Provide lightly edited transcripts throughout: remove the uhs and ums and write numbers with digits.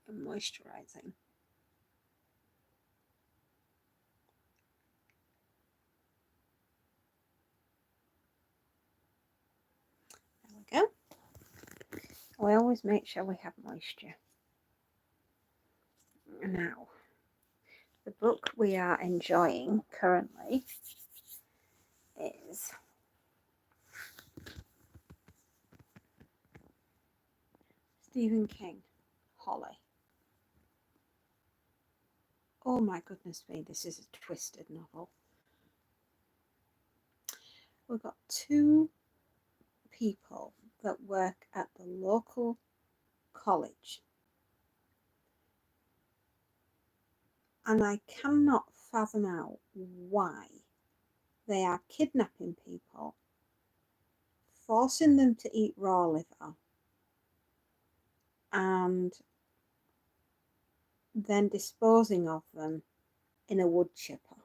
and moisturising. There we go. We always make sure we have moisture. Now, the book we are enjoying currently is Stephen King, Holly. Oh my goodness me, this is a twisted novel. We've got two people that work at the local college, and I cannot fathom out why they are kidnapping people, forcing them to eat raw liver, and then disposing of them in a wood chipper.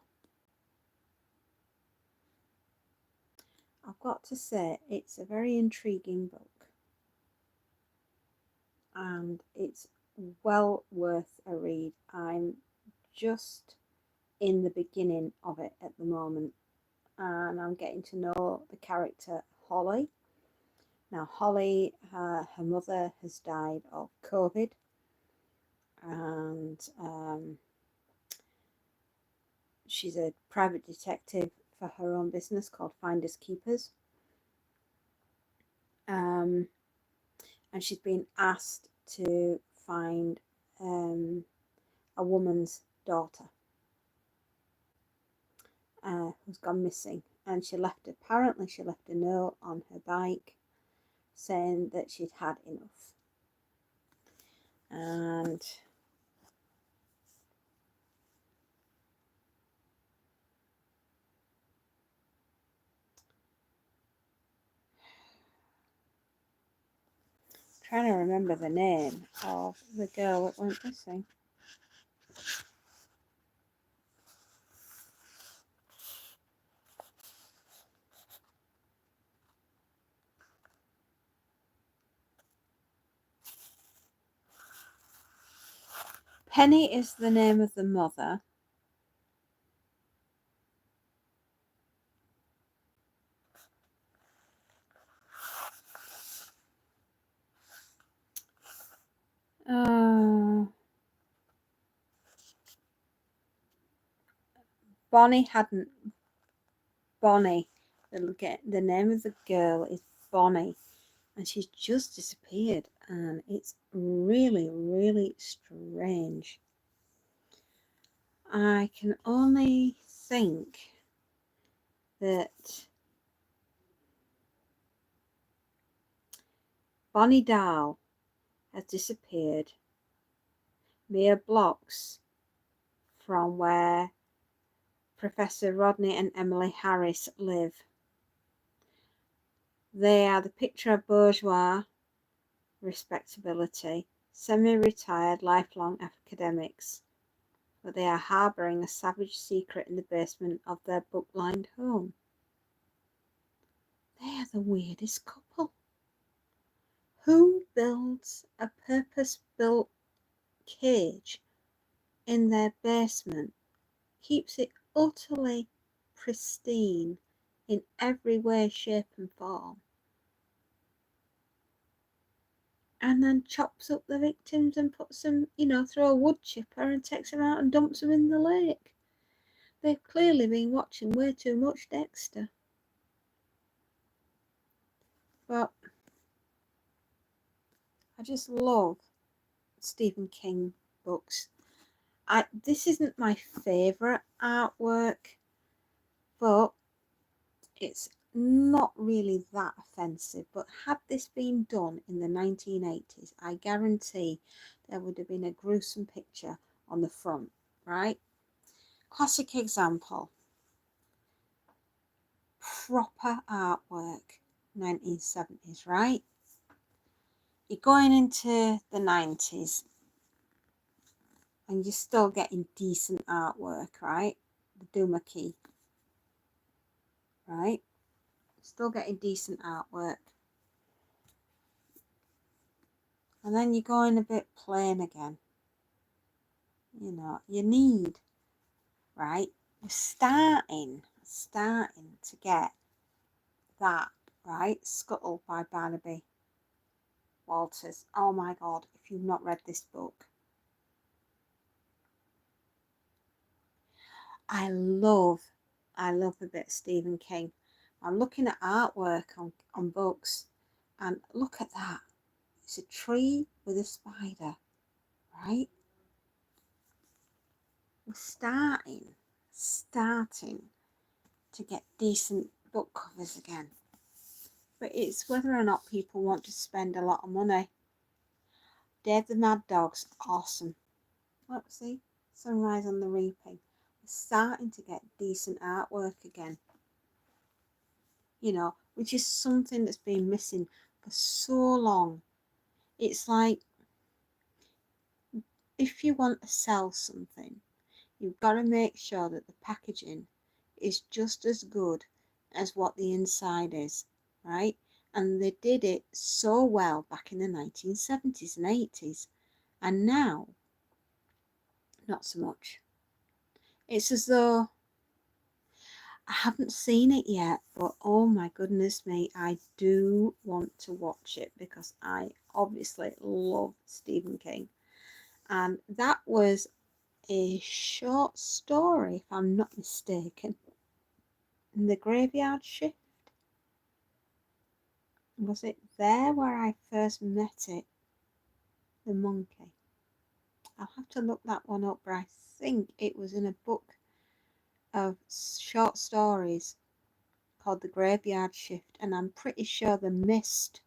I've got to say, it's a very intriguing book, and it's well worth a read. I'm just in the beginning of it at the moment, and I'm getting to know the character Holly. Now, Holly, her mother has died of COVID, and she's a private detective for her own business called Finders Keepers. And she's been asked to find a woman's daughter who's gone missing. And apparently she left a note on her bike saying that she'd had enough. And trying to remember the name of the girl that went missing. Penny is the name of the mother. Bonnie. The name of the girl is Bonnie, and she's just disappeared, and it's really, really strange. I can only think that Bonnie Dahl has disappeared mere blocks from where Professor Rodney and Emily Harris live. They are the picture of bourgeois respectability, semi-retired, lifelong academics, but they are harbouring a savage secret in the basement of their book-lined home. They are the weirdest couple. Who builds a purpose-built cage in their basement, keeps it utterly pristine in every way, shape and form, and then chops up the victims and puts them, through a wood chipper and takes them out and dumps them in the lake? They've clearly been watching way too much Dexter. But I just love Stephen King books. This isn't my favourite artwork, but it's not really that offensive. But had this been done in the 1980s, I guarantee there would have been a gruesome picture on the front, right? Classic example. Proper artwork, 1970s, right? You're going into the 90s and you're still getting decent artwork, right? The Duma-Key, right? Still getting decent artwork. And then you're going a bit plain again. you know, you need, right? We're starting to get that, right? Scuttle by Barnaby Walters. Oh my God, if you've not read this book. I love a bit of Stephen King. I'm looking at artwork on books, and look at that. It's a tree with a spider, right? We're starting to get decent book covers again. But it's whether or not people want to spend a lot of money. Dave the Mad Dog's awesome. Look, see? Sunrise on the Reaping. We're starting to get decent artwork again. You know, which is something that's been missing for so long. It's like, if you want to sell something, you've got to make sure that the packaging is just as good as what the inside is, right? And they did it so well back in the 1970s and 80s. And now, not so much. It's as though I haven't seen it yet, but oh my goodness me, I do want to watch it because I obviously love Stephen King. And that was a short story, if I'm not mistaken. In The Graveyard Shift. Was it there where I first met it? The monkey. I'll have to look that one up, but I think it was in a book of short stories called The Graveyard Shift, and I'm pretty sure The Mist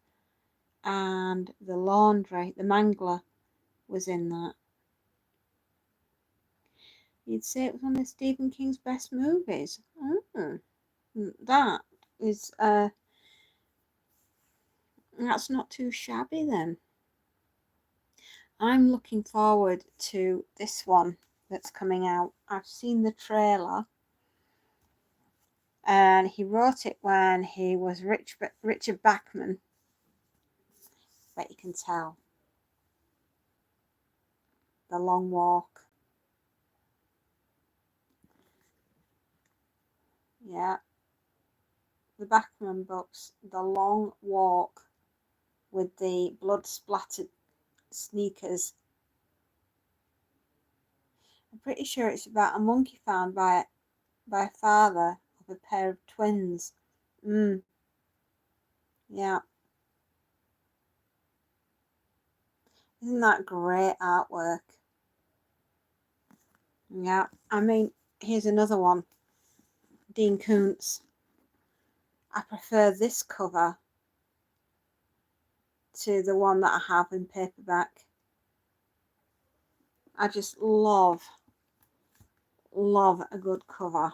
and The Laundry, The Mangler, was in that. You'd say it was one of Stephen King's best movies. That is that's not too shabby then. I'm looking forward to this one that's coming out. I've seen the trailer, and he wrote it when he was Richard Bachman. Bet you can tell. The Long Walk. Yeah. The Bachman books. The Long Walk, with the blood splattered sneakers. I'm pretty sure it's about a monkey found by a father of a pair of twins. Yeah. Isn't that great artwork? Yeah. I mean, here's another one. Dean Koontz. I prefer this cover to the one that I have in paperback. I just love a good cover.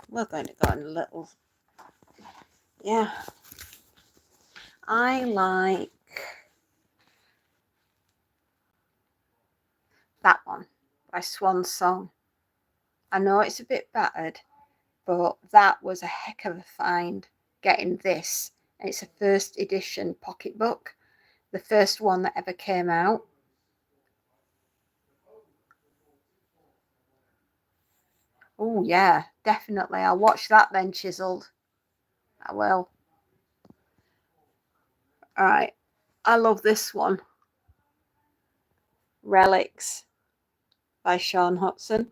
We're going to go in a little. Yeah. I like that one by Swan Song. I know it's a bit battered, but that was a heck of a find getting this. It's a first edition pocketbook, the first one that ever came out. Oh yeah, definitely. I'll watch that then, Chiseled. I will. All right. I love this one. Relics by Sean Hudson.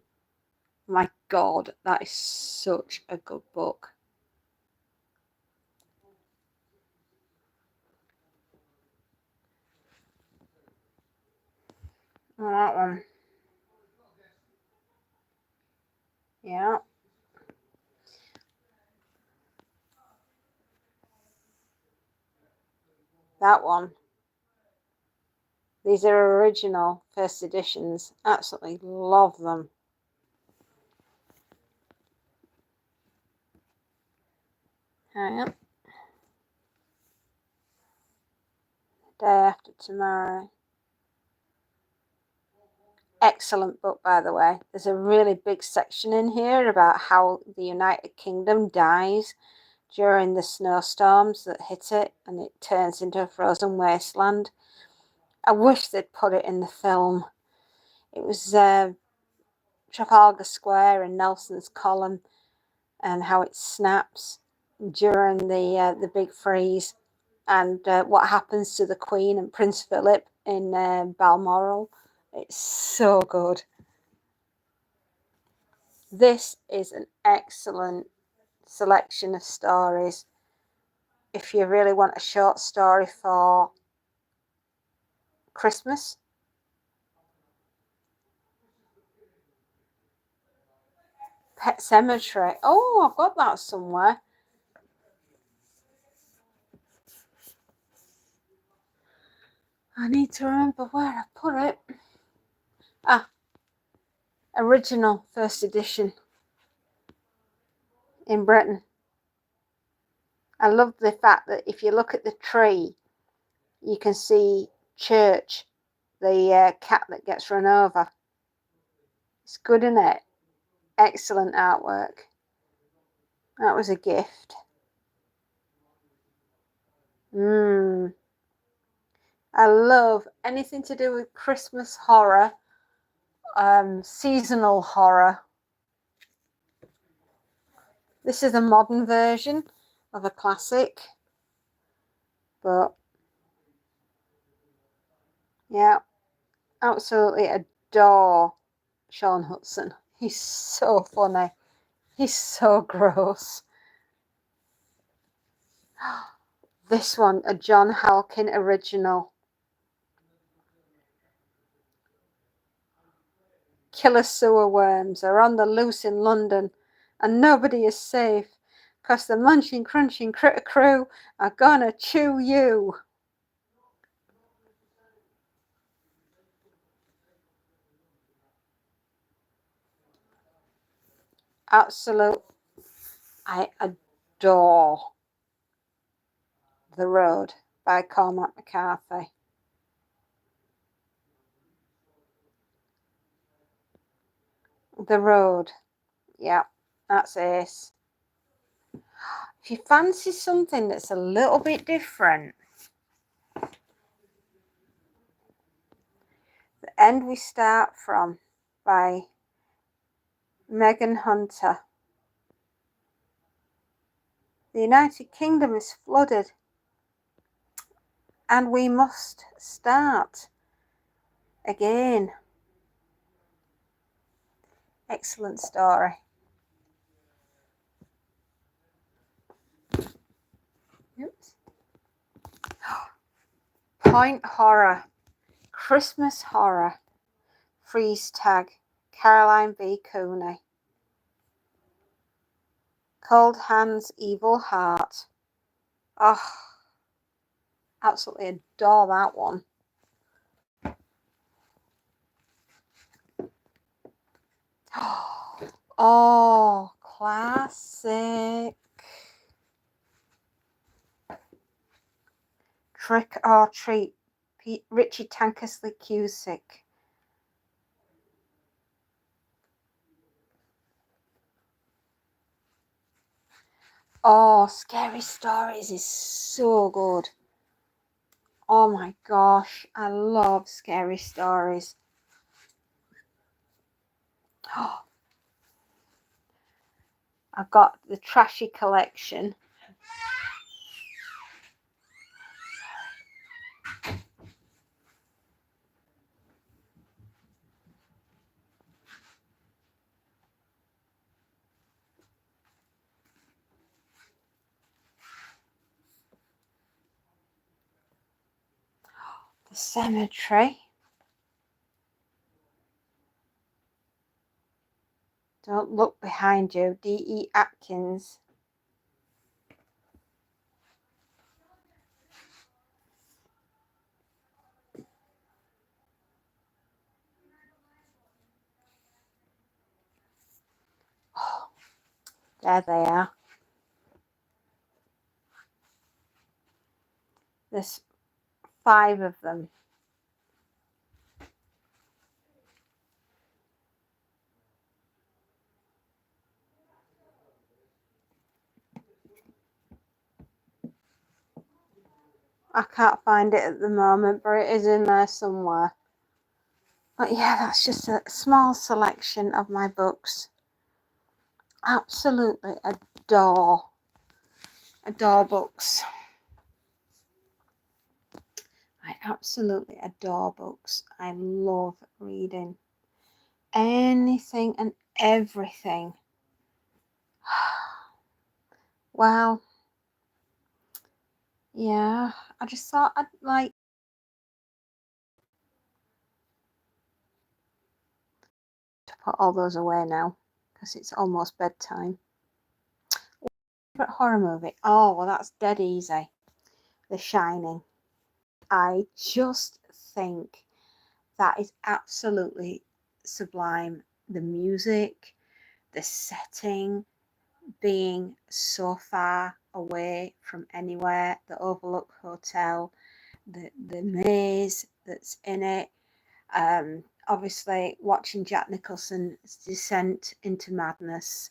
My God, that is such a good book. Oh, that one. Yeah. That one. These are original first editions. Absolutely love them. Right. Day After Tomorrow. Excellent book, by the way. There's a really big section in here about how the United Kingdom dies during the snowstorms that hit it, and it turns into a frozen wasteland. I wish they'd put it in the film. It was Trafalgar Square and Nelson's Column, and how it snaps during the big freeze, and what happens to the Queen and Prince Philip in Balmoral. It's so good. This is an excellent selection of stories. If you really want a short story for Christmas, Pet Sematary. Oh, I've got that somewhere. I need to remember where I put it. Original first edition in Britain. I love the fact that if you look at the tree, you can see Church, the cat that gets run over. It's good, isn't it? Excellent artwork. That was a gift. I love anything to do with Christmas horror, seasonal horror. This is a modern version of a classic, but yeah, absolutely adore Sean Hudson. He's so funny. He's so gross. This one, a John Halkin original. Killer sewer worms are on the loose in London, and nobody is safe, 'cause the munching, crunching critter crew are gonna chew you. Absolute. I adore The Road by Cormac McCarthy. The Road. Yeah, that's Ace. If you fancy something that's a little bit different, The End We Start From by Megan Hunter. The United Kingdom is flooded, and we must start again. Excellent story. Oops. Point Horror, Christmas Horror, Freeze Tag, Caroline B. Cooney. Cold Hands, Evil Heart. Oh, absolutely adore that one. Oh, classic. Trick or Treat, Richie Tankersley Cusick. Oh, Scary Stories is so good. Oh my gosh, I love Scary Stories. I've got the Trashy Collection. The Cemetery. Don't Look Behind You, D.E. Atkins. Oh, there they are. There's 5 of them. I can't find it at the moment, but it is in there somewhere. But yeah, that's just a small selection of my books. Absolutely adore books. I absolutely adore books. I love reading anything and everything. Well, yeah, I just thought I'd like to put all those away now because it's almost bedtime. Favorite horror movie? Oh, well, that's dead easy. The Shining. I just think that is absolutely sublime. The music, the setting, being so far away from anywhere, the Overlook Hotel, the maze that's in it. Obviously, watching Jack Nicholson's descent into madness.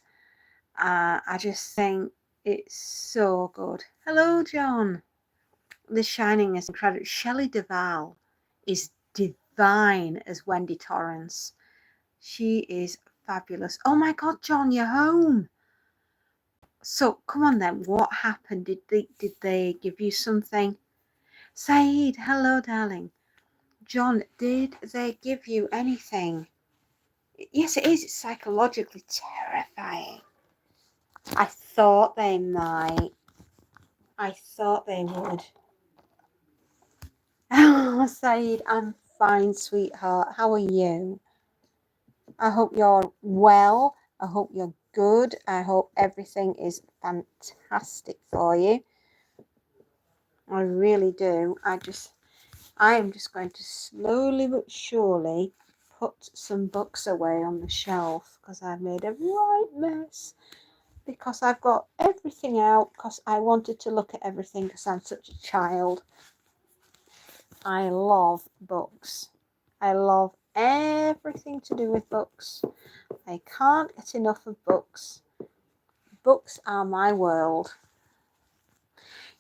I just think it's so good. Hello, John. The Shining is incredible. Shelley Duvall is divine as Wendy Torrance. She is fabulous. Oh my God, John, you're home. So come on then. What happened? Did they give you something? Saeed, hello, darling. John, did they give you anything? Yes, it is. It's psychologically terrifying. I thought they might. I thought they would. Oh, Saeed, I'm fine, sweetheart. How are you? I hope you're well. I hope you're good. I hope everything is fantastic for you. I really do. I am just going to slowly but surely put some books away on the shelf because I've made a right mess. Because I've got everything out because I wanted to look at everything because I'm such a child. I love books. I love everything to do with books. I can't get enough of books. Books are my world.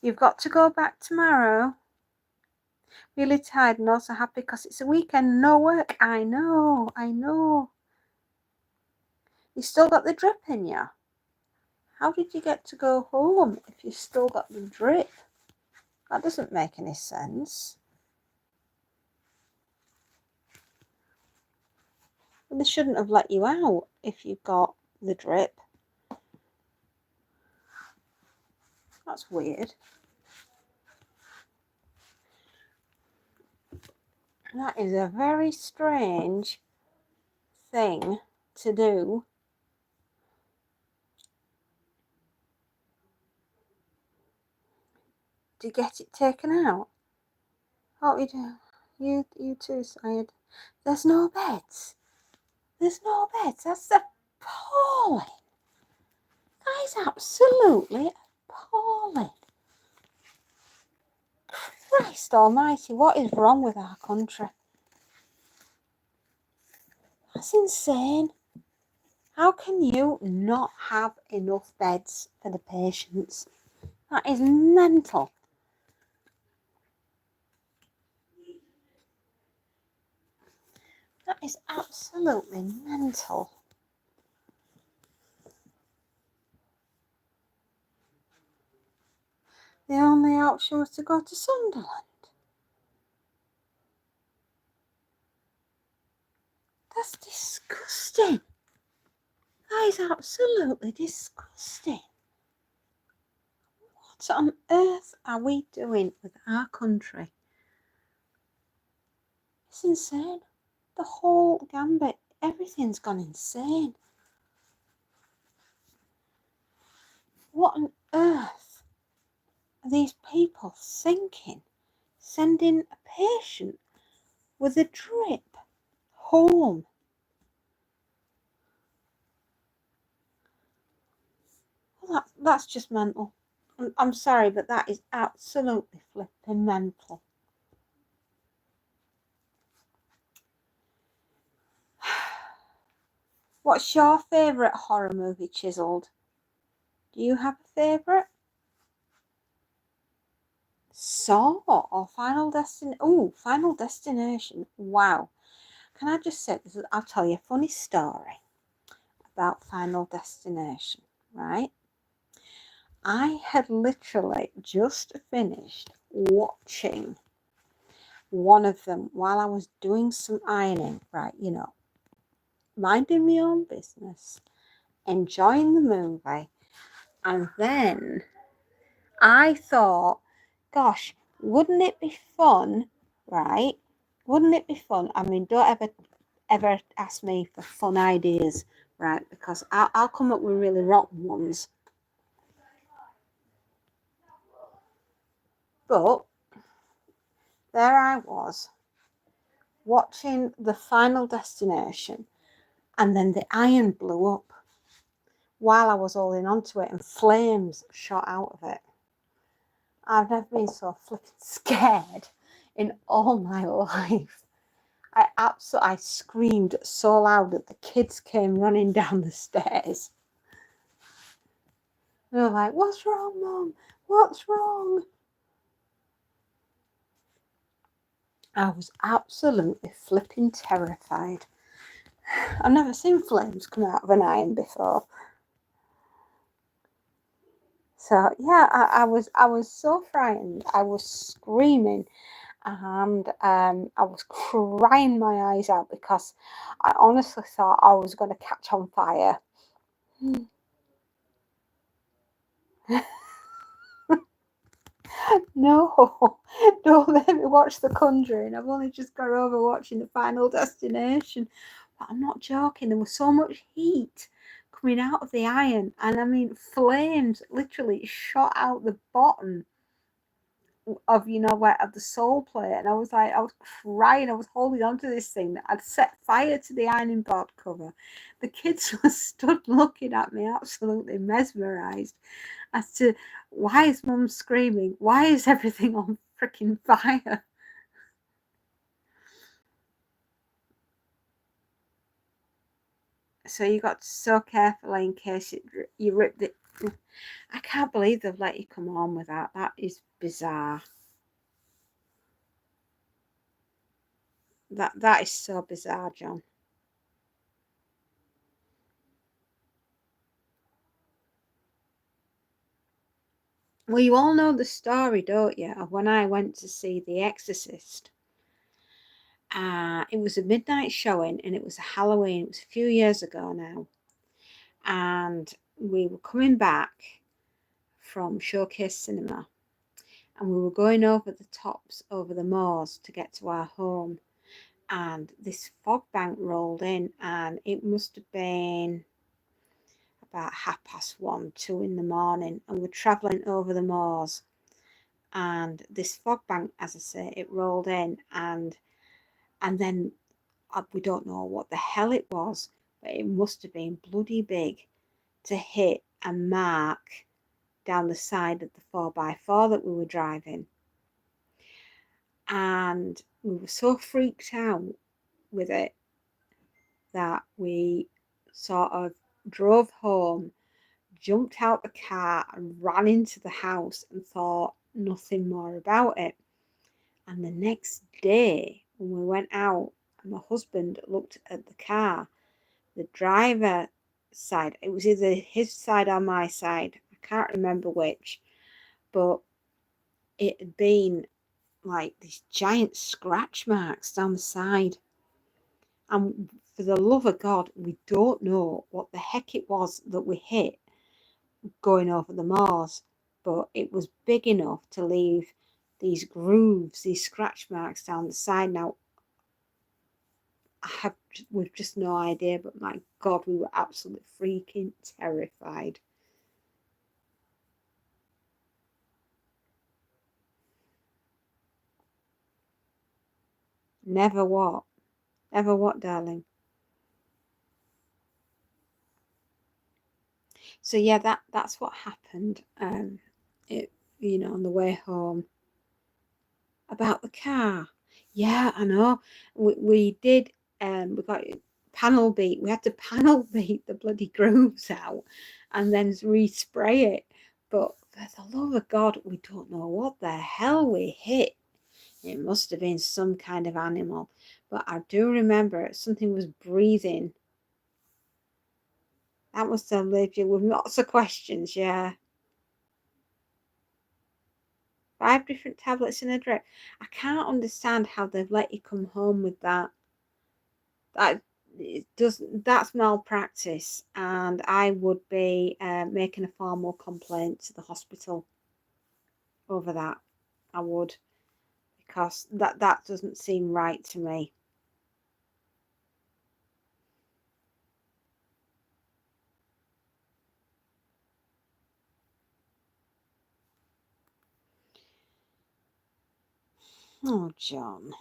You've got to go back tomorrow. Really tired and also happy because it's a weekend, no work. I know. You still got the drip in you. How did you get to go home if you still got the drip? That doesn't make any sense. And they shouldn't have let you out if you got the drip. That's weird. That is a very strange thing to do. To get it taken out. Oh, you do. You too, Syed. There's no beds. There's no beds. That's appalling. That is absolutely appalling. Christ almighty, what is wrong with our country? That's insane. How can you not have enough beds for the patients? That is mental. That is absolutely mental. The only option was to go to Sunderland. That's disgusting. That is absolutely disgusting. What on earth are we doing with our country? It's insane. The whole gambit, everything's gone insane. What on earth are these people thinking? Sending a patient with a drip home. Well, that's just mental. I'm sorry, but that is absolutely flipping mental. What's your favourite horror movie, Chiseled? Do you have a favourite? Saw or Final Destination. Oh, Final Destination. Wow. Can I just say this? I'll tell you a funny story about Final Destination, right? I had literally just finished watching one of them while I was doing some ironing, right? Minding my own business, enjoying the movie, and then I thought, gosh, wouldn't it be fun, right? Wouldn't it be fun? I mean, don't ever ask me for fun ideas, right? Because I'll come up with really rotten ones. But there I was watching the Final Destination, and then the iron blew up while I was holding onto it, and flames shot out of it. I've never been so flipping scared in all my life. I screamed so loud that the kids came running down the stairs. They were like, "What's wrong, Mum? What's wrong?" I was absolutely flipping terrified. I've never seen flames come out of an iron before. So yeah, I was so frightened. I was screaming, and I was crying my eyes out because I honestly thought I was going to catch on fire. No, don't let me watch The Conjuring. I've only just got over watching The Final Destination. But I'm not joking. There was so much heat coming out of the iron, and I mean, flames literally shot out the bottom of where of the sole plate, and I was crying. I was holding on to this thing. I'd set fire to the ironing board cover. The kids were stood looking at me, absolutely mesmerized, as to why is Mum screaming? Why is everything on freaking fire? So you got to so carefully in case you ripped it. I can't believe they've let you come on with that. That is bizarre. That is so bizarre, John. Well, you all know the story, don't you, of when I went to see The Exorcist. It was a midnight showing, and it was a Halloween. It was a few years ago now. And we were coming back from Showcase Cinema, and we were going over the tops, over the moors to get to our home. And this fog bank rolled in, and it must have been about 1:30, 2 in the morning, and we're travelling over the moors. And this fog bank, as I say, it rolled in, and then we don't know what the hell it was, but it must have been bloody big to hit a mark down the side of the 4x4 that we were driving. And we were so freaked out with it that we sort of drove home, jumped out the car, and ran into the house and thought nothing more about it. And the next day, when we went out, and my husband looked at the car, the driver side, it was either his side or my side, I can't remember which, but it had been like these giant scratch marks down the side. And for the love of God, we don't know what the heck it was that we hit going over the moors, but it was big enough to leave these grooves, these scratch marks down the side. Now, we've just no idea, but my God, we were absolutely freaking terrified. Never what? Never what, darling? So yeah, that's what happened. It on the way home about the car. Yeah, I know. We did. We got panel beat. We had to panel beat the bloody grooves out, and then respray it. But for the love of God, we don't know what the hell we hit. It must have been some kind of animal. But I do remember something was breathing. That must have left you with lots of questions, yeah. 5 different tablets in a drip. I can't understand how they've let you come home with that. That's malpractice, and I would be making a formal complaint to the hospital over that. I would, because that doesn't seem right to me. Oh, John.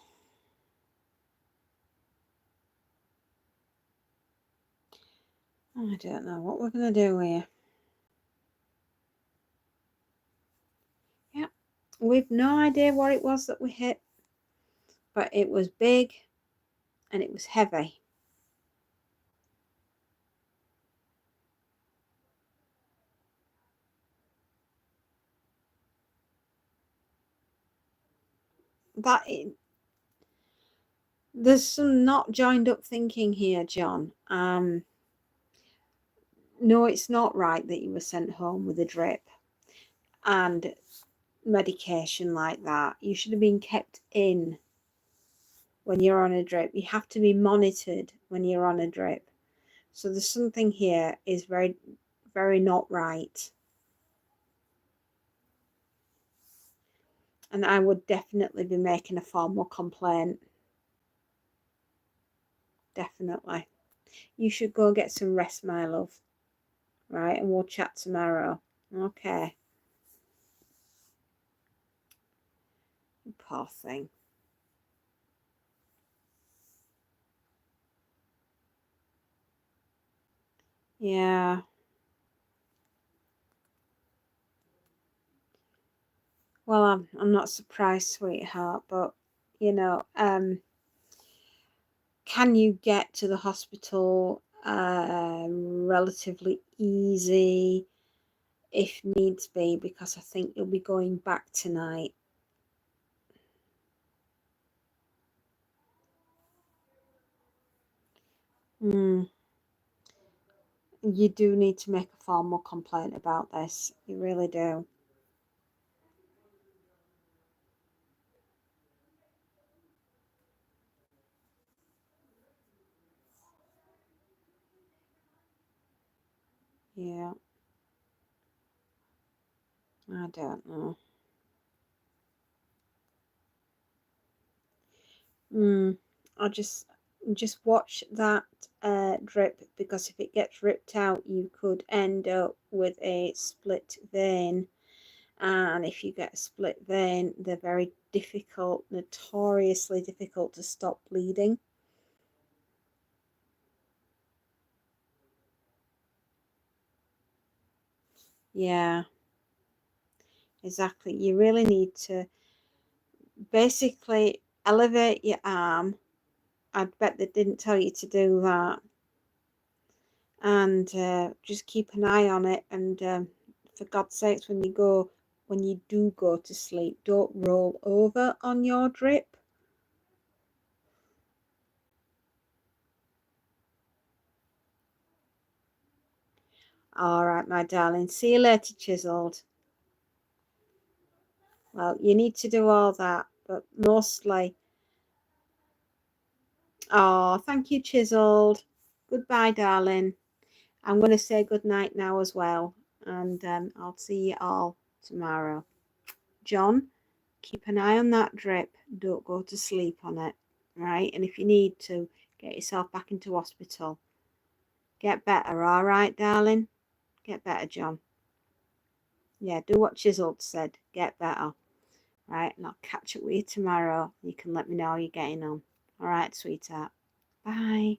I don't know what we're going to do here. Yeah, we've no idea what it was that we hit, but it was big and it was heavy. There's some not joined up thinking here, John. No, it's not right that you were sent home with a drip and medication like that. You should have been kept in when you're on a drip. You have to be monitored when you're on a drip. So there's something here is very, very not right. And I would definitely be making a formal complaint. Definitely. You should go get some rest, my love. Right, and we'll chat tomorrow. Okay. Poor thing. Yeah. Well, I'm not surprised, sweetheart, but you know, can you get to the hospital relatively easy if needs be? Because I think you'll be going back tonight. Mm, you do need to make a formal complaint about this. You really do. Yeah, I don't know. I just watch that drip, because if it gets ripped out, you could end up with a split vein. And if you get a split vein, they're very difficult, notoriously difficult to stop bleeding. Yeah, exactly. You really need to basically elevate your arm. I'd bet they didn't tell you to do that. And just keep an eye on it. And for God's sakes, when you do go to sleep, don't roll over on your drip. All right, my darling. See you later, Chiseled. Well, you need to do all that, but mostly. Oh, thank you, Chiseled. Goodbye, darling. I'm going to say good night now as well, and I'll see you all tomorrow. John, keep an eye on that drip. Don't go to sleep on it, right? And if you need to, get yourself back into hospital. Get better, all right, darling? Get better, John. Yeah, do what Chiseled said. Get better, right? And I'll catch up with you tomorrow. You can let me know how you're getting on. All right, sweetheart. Bye.